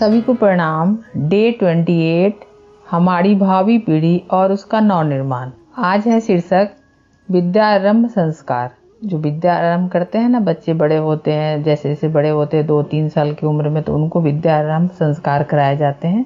सभी को प्रणाम। डे 28 हमारी भावी पीढ़ी और उसका नवनिर्माण। आज है शीर्षक विद्यारंभ संस्कार। जो विद्यारंभ करते हैं ना, बच्चे बड़े होते हैं, जैसे जैसे बड़े होते हैं 2-3 साल की उम्र में, तो उनको विद्यारंभ संस्कार कराए जाते हैं।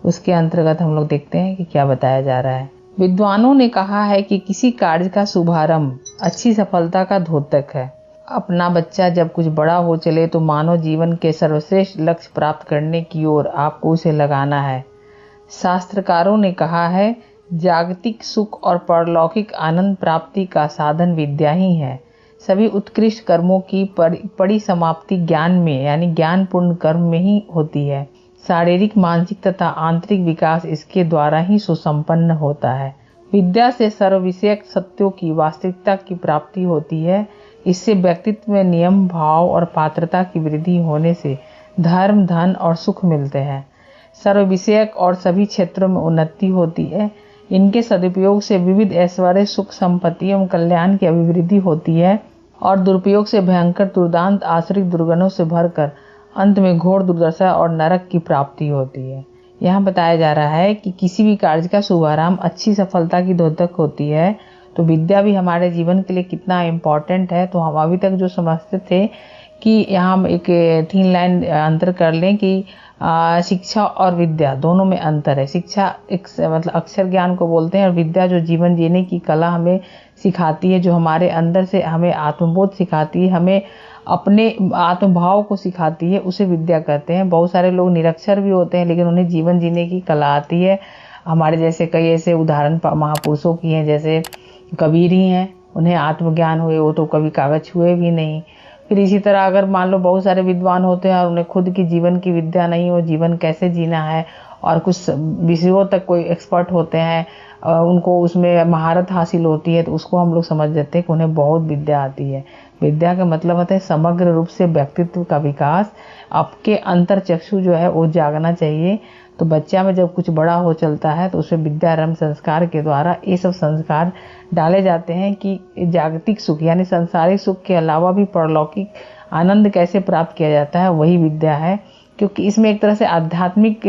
उसके अंतर्गत हम लोग देखते हैं कि क्या बताया जा रहा है। विद्वानों ने कहा है कि किसी कार्य का शुभारंभ अच्छी सफलता का द्योतक है। अपना बच्चा जब कुछ बड़ा हो चले तो मानव जीवन के सर्वश्रेष्ठ लक्ष्य प्राप्त करने की ओर आपको उसे लगाना है। शास्त्रकारों ने कहा है, जागतिक सुख और परलौकिक आनंद प्राप्ति का साधन विद्या ही है। सभी उत्कृष्ट कर्मों की परिसमाप्ति ज्ञान में यानी ज्ञानपूर्ण कर्म में ही होती है। शारीरिक, मानसिक तथा आंतरिक विकास इसके द्वारा ही सुसंपन्न होता है। विद्या से सर्व विषयक सत्यों की वास्तविकता की प्राप्ति होती है। इससे व्यक्तित्व में नियम, भाव और पात्रता की वृद्धि होने से धर्म, धन और सुख मिलते हैं। सर्व विषयक और सभी क्षेत्रों में उन्नति होती है। इनके सदुपयोग से विविध ऐश्वर्य, सुख, संपत्ति एवं कल्याण की अभिवृद्धि होती है और दुरुपयोग से भयंकर दुर्दांत आश्रित दुर्गुणों से भरकर अंत में घोर दुर्दशा और नरक की प्राप्ति होती है। यहाँ बताया जा रहा है कि किसी भी कार्य का शुभारंभ अच्छी सफलता की द्योतक होती है। तो विद्या भी हमारे जीवन के लिए कितना इम्पोर्टेंट है। तो हम अभी तक जो समझते थे कि यहाँ हम एक 3 लाइन अंतर कर लें कि शिक्षा और विद्या दोनों में अंतर है। शिक्षा एक मतलब अक्षर ज्ञान को बोलते हैं और विद्या जो जीवन जीने की कला हमें सिखाती है, जो हमारे अंदर से हमें आत्मबोध सिखाती है, हमें अपने आत्मभाव को सिखाती है, उसे विद्या कहते हैं। बहुत सारे लोग निरक्षर भी होते हैं लेकिन उन्हें जीवन जीने की कला आती है। हमारे जैसे कई ऐसे उदाहरण महापुरुषों की हैं, जैसे कबीर ही हैं, उन्हें आत्मज्ञान हुए, वो तो कभी कागज छुए भी नहीं। फिर इसी तरह अगर मान लो बहुत सारे विद्वान होते हैं और उन्हें खुद की जीवन की विद्या नहीं हो, जीवन कैसे जीना है और कुछ विषयों तक कोई एक्सपर्ट होते हैं, उनको उसमें महारत हासिल होती है, तो उसको हम लोग समझ जाते हैं कि उन्हें बहुत विद्या आती है। विद्या का मतलब होता है समग्र रूप से व्यक्तित्व का विकास। आपके अंतर चक्षु जो है वो जागना चाहिए। तो बच्चा में जब कुछ बड़ा हो चलता है तो उसे विद्यारंभ संस्कार के द्वारा ये सब संस्कार डाले जाते हैं कि जागतिक सुख यानी सांसारिक सुख के अलावा भी परलौकिक आनंद कैसे प्राप्त किया जाता है, वही विद्या है। क्योंकि इसमें एक तरह से आध्यात्मिक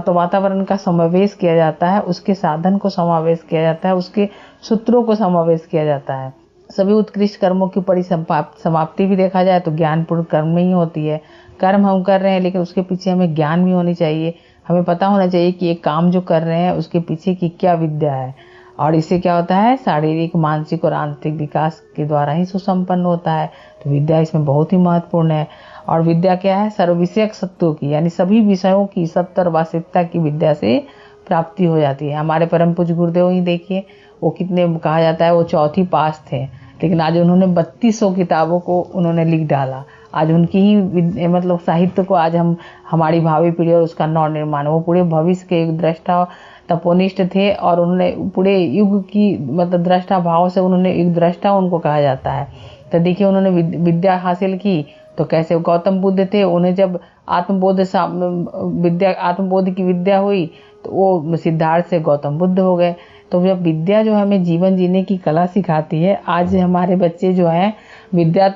वातावरण का समावेश किया जाता है, उसके साधन को समावेश किया जाता है, उसके सूत्रों को समावेश किया जाता है। सभी उत्कृष्ट कर्मों की परिसमाप्ति भी देखा जाए तो ज्ञानपूर्ण कर्म में ही होती है। कर्म हम कर रहे हैं लेकिन उसके पीछे हमें ज्ञान भी होनी चाहिए। हमें पता होना चाहिए कि एक काम जो कर रहे हैं उसके पीछे की क्या विद्या है, और इससे क्या होता है, शारीरिक, मानसिक और आंतरिक विकास के द्वारा ही सुसंपन्न होता है। तो विद्या इसमें बहुत ही महत्वपूर्ण है। और विद्या क्या है, सर्व विषयक सत्यों की यानी सभी विषयों की सत्य और वास्तविकता की विद्या से प्राप्ति हो जाती है। हमारे परम पूज्य गुरुदेव ही देखिए, वो कितने कहा जाता है वो चौथी पास थे, लेकिन आज उन्होंने 3200 किताबों को उन्होंने लिख डाला। आज उनकी ही मतलब साहित्य को आज हम हमारी भावी पीढ़ी और उसका नवनिर्माण, वो पूरे भविष्य के एक दृष्टा तपोनिष्ठ थे और उन्होंने पूरे युग की मतलब दृष्टा भाव से उन्होंने एक दृष्टा उनको कहा जाता है। तो देखिए उन्होंने विद्या हासिल की तो कैसे गौतम बुद्ध थे, उन्हें जब आत्मबोध की विद्या हुई तो वो सिद्धार्थ से गौतम बुद्ध हो गए। तो जब विद्या जो हमें जीवन जीने की कला सिखाती है, आज हमारे बच्चे जो हैं विद्या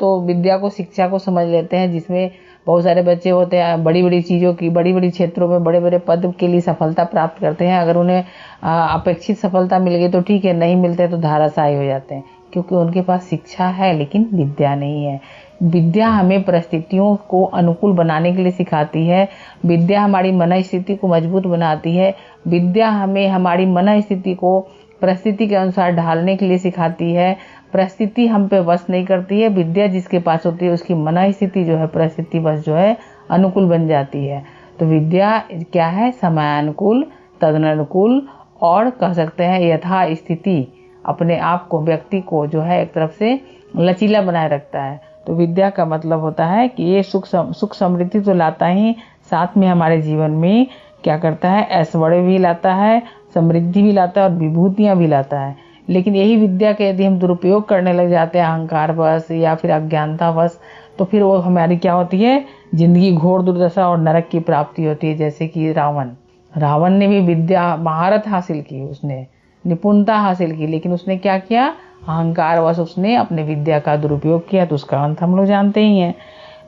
को शिक्षा को समझ लेते हैं, जिसमें बहुत सारे बच्चे होते हैं बड़ी बड़ी चीज़ों की बड़ी बड़ी क्षेत्रों में बड़े बड़े पद के लिए सफलता प्राप्त करते हैं। अगर उन्हें अपेक्षित सफलता मिल गई तो ठीक है, नहीं मिलते तो धाराशायी हो जाते हैं, क्योंकि उनके पास शिक्षा है लेकिन विद्या नहीं है। विद्या हमें परिस्थितियों को अनुकूल बनाने के लिए सिखाती है। विद्या हमारी मन स्थिति को मजबूत बनाती है। विद्या हमें हमारी मन स्थिति को परिस्थिति के अनुसार ढालने के लिए सिखाती है। परिस्थिति हम पे वश नहीं करती है। विद्या जिसके पास होती है उसकी मन स्थिति जो है परिस्थिति वश जो है अनुकूल बन जाती है। तो विद्या क्या है, समयानुकूल, तदनुकूल और कह सकते हैं यथा स्थिति अपने आप को, व्यक्ति को जो है एक तरफ से लचीला बनाए रखता है। तो विद्या का मतलब होता है कि ये सुख समृद्धि तो लाता ही, साथ में हमारे जीवन में क्या करता है, ऐश्वर्य भी लाता है, समृद्धि भी लाता है और विभूतियाँ भी लाता है। लेकिन यही विद्या का यदि हम दुरुपयोग करने लग जाते हैं अहंकारवश या फिर अज्ञानतावश, तो फिर वो हमारी क्या होती है, जिंदगी घोर दुर्दशा और नरक की प्राप्ति होती है। जैसे कि रावण ने भी विद्या महारत हासिल की, उसने निपुणता हासिल की, लेकिन उसने क्या किया, अहंकारवश उसने अपने विद्या का दुरुपयोग किया, तो उसका अंत हम लोग जानते ही हैं।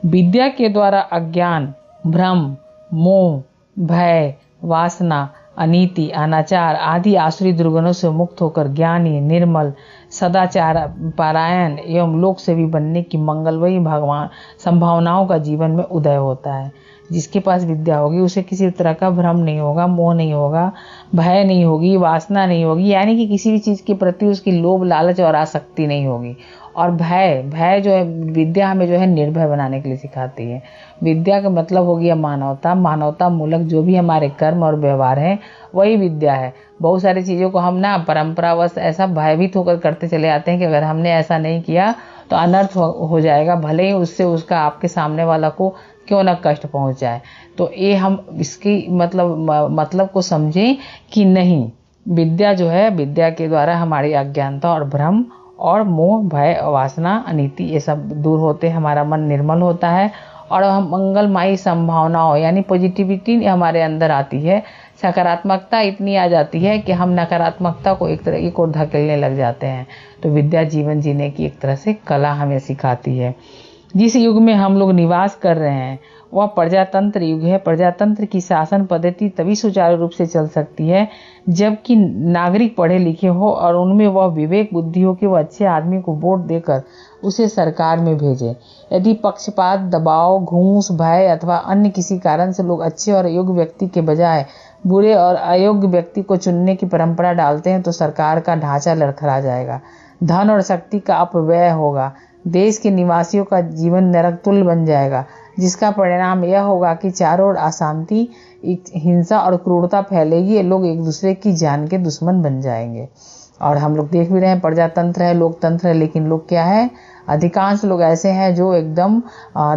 विद्या के द्वारा अज्ञान भ्रम, मोह, भय, वासना, अनीति, अनाचार आदि आसुरी दुर्गुणों से मुक्त होकर ज्ञानी, निर्मल, सदाचार पारायण एवं लोक सेवी बनने की मंगलमयी भगवान संभावनाओं का जीवन में उदय होता है। जिसके पास विद्या होगी उसे किसी तरह का भ्रम नहीं होगा, मोह नहीं होगा, भय नहीं होगी, वासना नहीं होगी, यानी कि किसी भी चीज़ के प्रति उसकी लोभ, लालच और आसक्ति नहीं होगी। और भय जो है, विद्या हमें जो है निर्भय बनाने के लिए सिखाती है। विद्या का मतलब हो गया मानवता, मानवता मूलक जो भी हमारे कर्म और व्यवहार हैं वही विद्या है। बहुत सारी चीज़ों को हम ना परंपरावश ऐसा भयभीत होकर करते चले आते हैं कि अगर हमने ऐसा नहीं किया तो अनर्थ हो जाएगा, भले ही उससे उसका आपके सामने वाला को क्यों ना कष्ट पहुंच जाए। तो ये हम इसकी मतलब को समझें कि नहीं, विद्या जो है, विद्या के द्वारा हमारी अज्ञानता और भ्रम और मोह, भय, वासना, अनीति ये सब दूर होते हैं, हमारा मन निर्मल होता है और हम मंगलमयी संभावनाओं यानी पॉजिटिविटी हमारे अंदर आती है। सकारात्मकता इतनी आ जाती है कि हम नकारात्मकता को एक तरह की ओर धकेलने लग जाते हैं। तो विद्या जीवन जीने की एक तरह से कला हमें सिखाती है। जिस युग में हम लोग निवास कर रहे हैं वह प्रजातंत्र युग है। प्रजातंत्र की शासन पद्धति तभी सुचारू रूप से चल सकती है जबकि नागरिक पढ़े लिखे हो और उनमें वह विवेक बुद्धि हो कि वह अच्छे आदमी को वोट देकर उसे सरकार में भेजे। यदि पक्षपात, दबाव, घूस, भय अथवा अन्य किसी कारण से लोग अच्छे और योग्य व्यक्ति के बजाय बुरे और अयोग्य व्यक्ति को चुनने की परंपरा डालते हैं तो सरकार का ढांचा लड़खड़ा जाएगा, धन और शक्ति का अपव्यय होगा, देश के निवासियों का जीवन नरक तुल्य बन जाएगा, जिसका परिणाम यह होगा कि चारों ओर अशांति, हिंसा और क्रूरता फैलेगी। लोग एक दूसरे की जान के दुश्मन बन जाएंगे। और हम लोग देख भी रहे हैं, प्रजातंत्र है, लोकतंत्र है, लेकिन लोग क्या है, अधिकांश लोग ऐसे हैं जो एकदम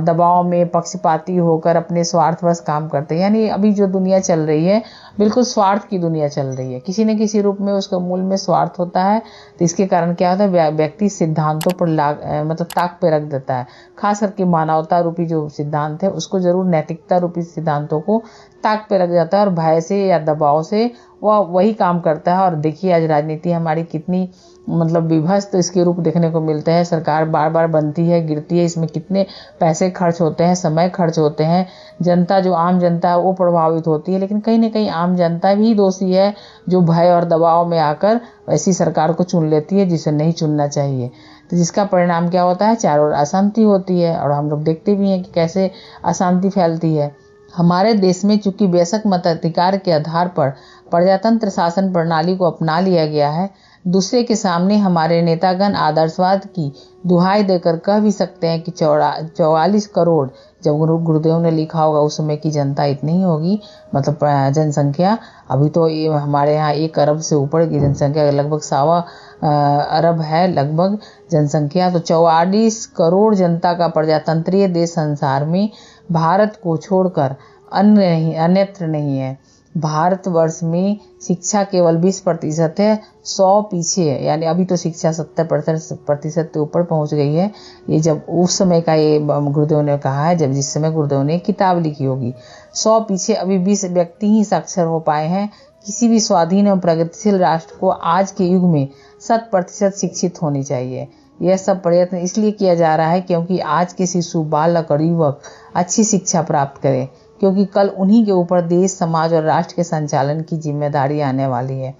दबाव में पक्षपाती होकर अपने स्वार्थवश काम करते हैं। यानी अभी जो दुनिया चल रही है बिल्कुल स्वार्थ की दुनिया चल रही है, किसी न किसी रूप में उसका मूल में स्वार्थ होता है। तो इसके कारण क्या होता है, व्यक्ति सिद्धांतों पर ताक पे रख देता है। खास करके मानवता रूपी जो सिद्धांत है उसको जरूर नैतिकता रूपी सिद्धांतों को ताक पे रख जाता है और भय से या दबाव से वह वही काम करता है। और देखिए आज राजनीति हमारी कितनी विभत्स इसके रूप देखने को मिलते हैं। सरकार बार बार बनती है, गिरती है, इसमें कितने पैसे खर्च होते हैं, समय खर्च होते हैं, जनता जो आम जनता है वो प्रभावित होती है। लेकिन कहीं ना कहीं आम जनता भी दोषी है जो भय और दबाव में आकर ऐसी सरकार को चुन लेती है जिसे नहीं चुनना चाहिए। तो जिसका परिणाम क्या होता है, चारों ओर अशांति होती है। और हम लोग देखते भी हैं कि कैसे अशांति फैलती है। हमारे देश में चूंकि बेशक मताधिकार के आधार पर प्रजातंत्र शासन प्रणाली को अपना लिया गया है, दूसरे के सामने हमारे नेतागण आदर्शवाद की दुहाई देकर कह भी सकते हैं कि 44 करोड़, जब गुरुदेव ने लिखा होगा उस समय की जनता इतनी ही होगी, जनसंख्या। अभी तो ये हमारे यहाँ 1 अरब से ऊपर की जनसंख्या, लगभग 1.25 अरब है लगभग जनसंख्या। तो 44 करोड़ जनता का प्रजातंत्रीय देश संसार में भारत को छोड़कर अन्यत्र नहीं है। भारतवर्ष में शिक्षा केवल 20% है, 100 पीछे है। यानी अभी तो शिक्षा 70% के ऊपर पहुंच गई है। ये जब उस समय का ये गुरुदेव ने कहा है, जब जिस समय गुरुदेव ने किताब लिखी होगी। 100 पीछे अभी 20 व्यक्ति ही साक्षर हो पाए हैं। किसी भी स्वाधीन और प्रगतिशील राष्ट्र को आज के युग में 100% शिक्षित होनी चाहिए। यह सब प्रयत्न इसलिए किया जा रहा है क्योंकि आज के शिशु, बालक और युवक अच्छी शिक्षा प्राप्त करें, क्योंकि कल उन्हीं के ऊपर देश, समाज और राष्ट्र के संचालन की जिम्मेदारी आने वाली है।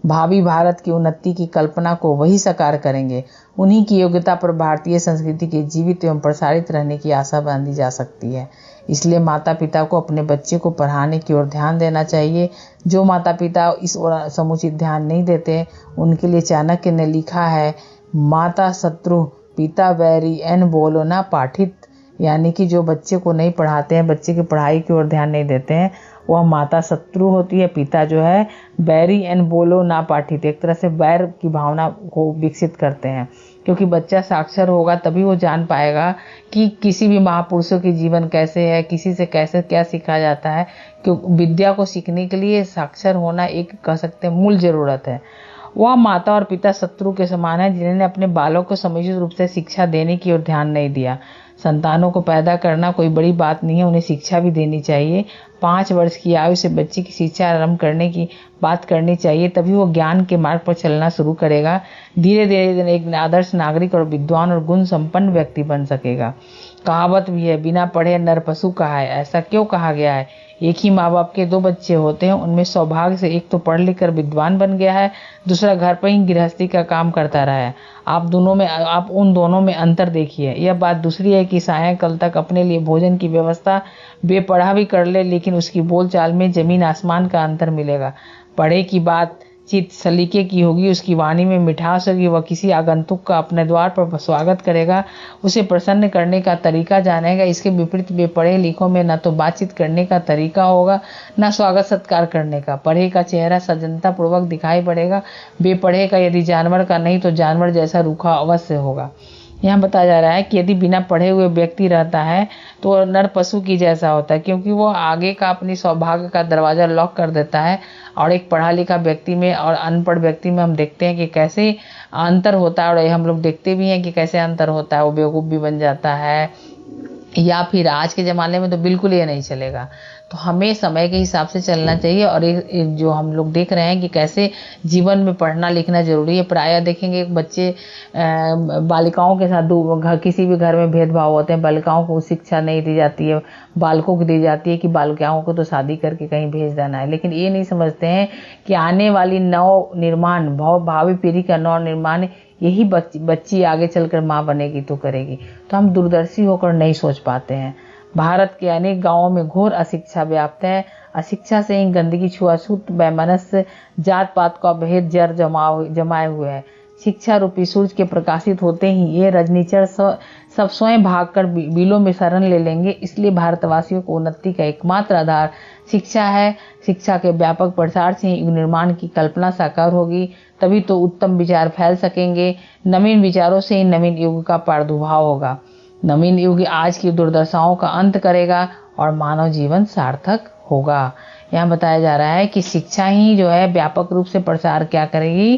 भावी भारत की उन्नति की कल्पना को वही साकार करेंगे। उन्हीं की योग्यता पर भारतीय संस्कृति के जीवित एवं प्रसारित रहने की आशा बांधी जा सकती है। इसलिए माता पिता को अपने बच्चे को पढ़ाने की ओर ध्यान देना चाहिए। जो माता पिता इस ओर समुचित ध्यान नहीं देते, उनके लिए चाणक्य ने लिखा है, माता शत्रु पिता वैरी एन बोलो ना पाठित। यानी कि जो बच्चे को नहीं पढ़ाते हैं, बच्चे की पढ़ाई की ओर ध्यान नहीं देते हैं, वह माता शत्रु होती है। पिता जो है बैरी एन बोलो ना पाठित, एक तरह से बैर की भावना को विकसित करते हैं। क्योंकि बच्चा साक्षर होगा तभी वो जान पाएगा कि किसी भी महापुरुषों की जीवन कैसे है, किसी से कैसे क्या सीखा जाता है। क्योंकि विद्या को सीखने के लिए साक्षर होना एक कह सकते हैं मूल जरूरत है। वह माता और पिता शत्रु के समान है जिन्होंने अपने बालों को समुचित रूप से शिक्षा देने की ओर ध्यान नहीं दिया। संतानों को पैदा करना कोई बड़ी बात नहीं है, उन्हें शिक्षा भी देनी चाहिए। 5 वर्ष की आयु से बच्चे की शिक्षा आरंभ करने की बात करनी चाहिए, तभी वो ज्ञान के मार्ग पर चलना शुरू करेगा। धीरे धीरे एक आदर्श नागरिक और विद्वान और गुण संपन्न व्यक्ति बन सकेगा। कहावत भी है, बिना पढ़े नर पशु कहा है। ऐसा क्यों कहा गया है? एक ही माँ बाप के 2 बच्चे होते हैं, उनमें सौभाग्य से एक तो पढ़ लिख कर विद्वान बन गया है, दूसरा घर पर ही गृहस्थी का काम करता रहा है। आप उन दोनों में अंतर देखिए। यह बात दूसरी है कि सायंकाल तक अपने लिए भोजन की व्यवस्था बेपढ़ा भी कर ले, लेकिन उसकी बोलचाल में जमीन आसमान का अंतर मिलेगा। पढ़े की बात चित सलीके की होगी, उसकी वाणी में मिठास होगी, वह किसी आगंतुक का अपने द्वार पर स्वागत करेगा, उसे प्रसन्न करने का तरीका जानेगा। इसके विपरीत बेपढ़े लिखों में न तो बातचीत करने का तरीका होगा, न स्वागत सत्कार करने का। पढ़े का चेहरा सज्जनता पूर्वक दिखाई पड़ेगा, बेपढ़े का यदि जानवर का नहीं तो जानवर जैसा रूखा अवश्य होगा। यहाँ बताया जा रहा है कि यदि बिना पढ़े हुए व्यक्ति रहता है तो नर पशु की जैसा होता है, क्योंकि वो आगे का अपनी सौभाग्य का दरवाजा लॉक कर देता है। और एक पढ़ा लिखा व्यक्ति में और अनपढ़ व्यक्ति में हम देखते हैं कि कैसे अंतर होता है, और हम लोग देखते भी हैं कि कैसे अंतर होता है। वो बेवकूफ़ भी बन जाता है, या फिर आज के ज़माने में तो बिल्कुल ये नहीं चलेगा। तो हमें समय के हिसाब से चलना चाहिए। और एक जो हम लोग देख रहे हैं कि कैसे जीवन में पढ़ना लिखना ज़रूरी है। प्रायः देखेंगे बच्चे बालिकाओं के साथ किसी भी घर में भेदभाव होते हैं, बालिकाओं को शिक्षा नहीं दी जाती है, बालकों को दी जाती है कि बालिकाओं को तो शादी करके कहीं भेज देना है। लेकिन ये नहीं समझते हैं कि आने वाली भावी पीढ़ी का नव निर्माण यही बच्ची आगे चलकर माँ बनेगी तो करेगी। तो हम दूरदर्शी होकर नहीं सोच पाते हैं। भारत के अनेक गांवों में घोर अशिक्षा व्याप्त है। अशिक्षा से ही गंदगी, छुआछूत, वैमनस्य, जात पात का भेद जड़ जमाए हुए है। शिक्षा रूपी सूरज के प्रकाशित होते ही ये रजनीचर सब स्वयं भागकर बिलों में शरण ले लेंगे। इसलिए भारतवासियों को उन्नति का एकमात्र आधार शिक्षा है। शिक्षा के व्यापक प्रसार से ही युग निर्माण की कल्पना साकार होगी, तभी तो उत्तम विचार फैल सकेंगे। नवीन विचारों से ही नवीन युग का प्रादुर्भाव होगा। नवीन युग आज की दुर्दशाओं का अंत करेगा और मानव जीवन सार्थक होगा। यहाँ बताया जा रहा है कि शिक्षा ही जो है व्यापक रूप से प्रसार क्या करेगी,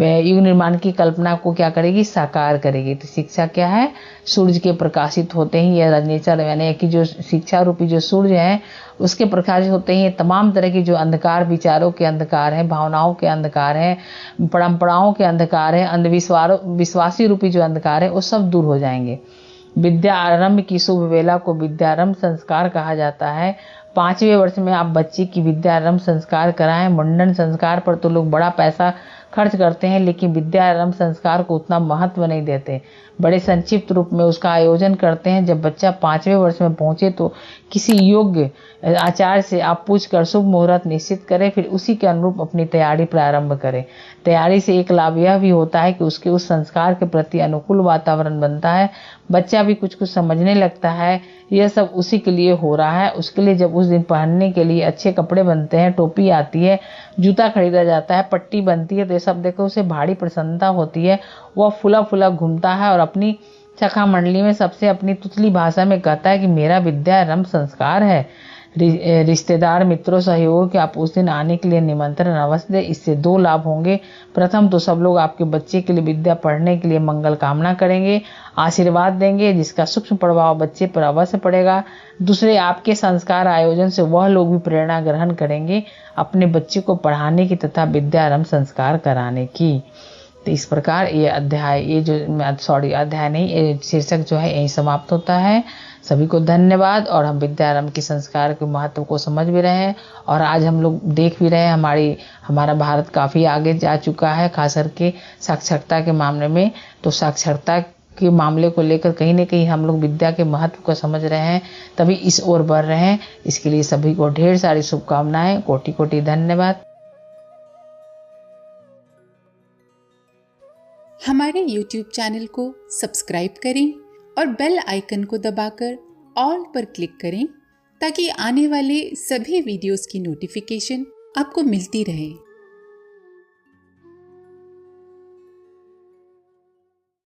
युग निर्माण की कल्पना को क्या करेगी, साकार करेगी। तो शिक्षा क्या है? सूरज के प्रकाशित होते ही यह रजनीचर, यानी कि जो शिक्षा रूपी जो सूर्य है उसके प्रकाशित होते ही तमाम तरह की जो अंधकार, विचारों के अंधकार है, भावनाओं के अंधकार है, परंपराओं के अंधकार है, विश्वासी रूपी जो अंधकार है वो सब दूर हो जाएंगे। विद्या आरंभ की शुभ वेला को विद्यारंभ संस्कार कहा जाता है। 5वें वर्ष में आप बच्चे की विद्यारंभ संस्कार कराएं। मुंडन संस्कार पर तो लोग बड़ा पैसा खर्च करते हैं, लेकिन विद्यारंभ संस्कार को उतना महत्व नहीं देते। बड़े संक्षिप्त रूप में उसका आयोजन करते हैं। जब बच्चा 5वें वर्ष में पहुंचे तो किसी योग्य आचार्य से आप पूछकर शुभ मुहूर्त निश्चित करें, फिर उसी के अनुरूप अपनी तैयारी प्रारंभ करें। तैयारी से एक लाभ यह भी होता है कि उसके उस संस्कार के प्रति अनुकूल वातावरण बनता है, बच्चा भी कुछ समझने लगता है। यह सब उसी के लिए हो रहा है। उसके लिए जब उस दिन पहनने के लिए अच्छे कपड़े बनते हैं, टोपी आती है, जूता खरीदा जाता है, पट्टी बनती है, तो ये सब देखो उसे भारी प्रसन्नता होती है। वह फुला फुला घूमता है और अपनी सखा मंडली में सबसे अपनी तुतली भाषा में कहता है कि मेरा विद्यारंभ संस्कार है। रिश्तेदार, मित्रों, सहयोगियों के आप उस दिन आने के लिए निमंत्रण अवश्य दें। इससे 2 लाभ होंगे। प्रथम तो सब लोग आपके बच्चे के लिए विद्या पढ़ने के लिए मंगल कामना करेंगे, आशीर्वाद देंगे, जिसका सूक्ष्म प्रभाव बच्चे पर अवश्य पड़ेगा। दूसरे, आपके संस्कार आयोजन से वह लोग भी प्रेरणा ग्रहण करेंगे अपने बच्चे को पढ़ाने की तथा विद्यारंभ संस्कार कराने की। तो इस प्रकार ये शीर्षक जो है यहीं समाप्त होता है। सभी को धन्यवाद। और हम विद्यारंभ के संस्कार के महत्व को समझ भी रहे हैं, और आज हम लोग देख भी रहे हैं हमारा भारत काफ़ी आगे जा चुका है, खास करके साक्षरता के मामले में। तो साक्षरता के मामले को लेकर कहीं न कहीं हम लोग विद्या के महत्व को समझ रहे हैं, तभी इस ओर बढ़ रहे हैं। इसके लिए सभी को ढेर सारी शुभकामनाएं, कोटि कोटि धन्यवाद। हमारे YouTube चैनल को सब्सक्राइब करें और बेल आइकन को दबाकर ऑल पर क्लिक करें ताकि आने वाले सभी वीडियोस की नोटिफिकेशन आपको मिलती रहे।